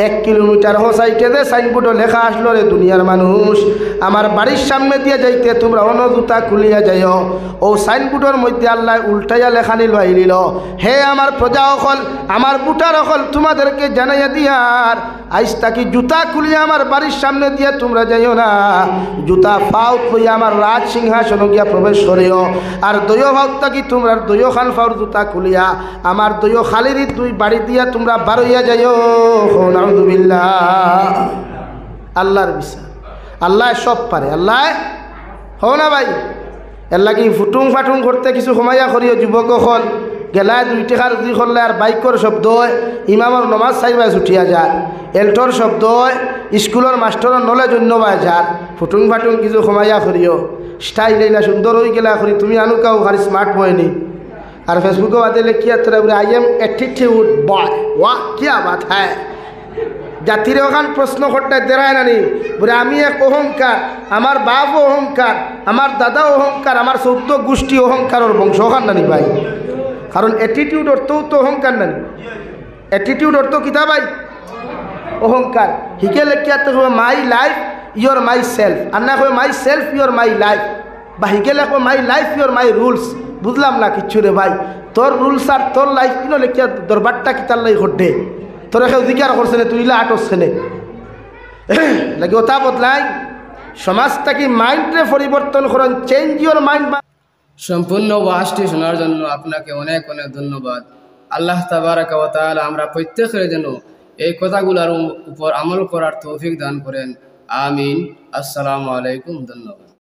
1 কিলোমিটার হোসাইটে যে সাইনবোর্ডে লেখা আসলো, রে দুনিয়ার মানুষ আমার বাড়ির সামনে দিয়ে যাইতে তোমরা অনজুতা খুলিয়া যাইও। ও সাইনবোর্ডের মধ্যে আল্লাহ উল্টাইয়া লেখা নিল আইলিল, হে আমার প্রজা অকল, আমার বুটার অকল, তোমাদেরকে জানাইয়া দিয়ার আইস তাকি জুতা খুলিয়া আমার বাড়ির সামনে দিয়ে তোমরা যাইও না, জুতা ফাউত হইয়া আমার রাজ সিংহাসন গিয়া প্রবেশ করিও। আর দৈয় ভাগ তাকি তোমরা দৈয় খান ফাউর জুতা খুলিয়া আমার দৈয় খালির 2 বাড়ি দিয়া তোমরা বারইয়া যাইও। নাউযুবিল্লাহ। আল্লাহর বিশ্বাস, আল্লাহ সব পারে, আল্লাহ হও না ভাই। এর লাগি ফুটুং ফাটুং করতে কিছু সময়য়া করিও। যুবক হল গেলায় 2 টাকার রুজি করলে আর বাইকর শব্দ হয়, ইমামর নমাজ চাইবাই ছুটিয়া যায়, এল্টর শব্দ হয়, স্কুলের মাস্টরের নলেজ অন্য বাই যার, ফুটুং ফাটুং কিছু সময়য়া করিও। স্টাইল এইলা সুন্দর হয়ে গেলা করি তুমি আনুকাও খালি স্মার্ট বয়নি। আর ফেসবুকে বাদে লিখিয়া তোরা বলে আই এম অ্যাটিটিউড বয়, ওয়াহ কিয়া বাত হ্যায়। জাতির ওখান প্রশ্ন করতে দেরায় নানি বলে আমি এক অহংকার, আমার বাপও অহংকার, আমার দাদাও অহংকার, আমার 14 গোষ্ঠী অহংকারের বংশ ওখান নানি ভাই। কারণ অ্যাটিটিউড অর্থও তো অহংকার নানি, অ্যাটিটিউড অর্থ কিতা ভাই? অহংকার। হিকে লেখিয়া তো my life your myself, আর না কবে myself your my life, বা হিকে লেখো my life your my rules. বুঝলাম না কিচ্ছু রে ভাই, তোর রুলস আর তোর লাইফ কিনো লেখিয়া দরবারটা কিতার লাই ঘটে, তোর কেউ জিকার করছে না, তুই ইলা আটসছে না লাগে ওটা বদলাই সমাজটাকে মাইন্ডে পরিবর্তন করেন, চেঞ্জ ইউর মাইন্ড। সম্পূর্ণ ওয়াজটি শোনার জন্য আপনাকে অনেক অনেক ধন্যবাদ। আল্লাহ তাবারাকা ওয়া তাআলা আমরা প্রত্যেকের জন্য এই কথাগুলোর উপর আমল করার তৌফিক দান করেন। আমিন। আসসালামু আলাইকুম। ধন্যবাদ।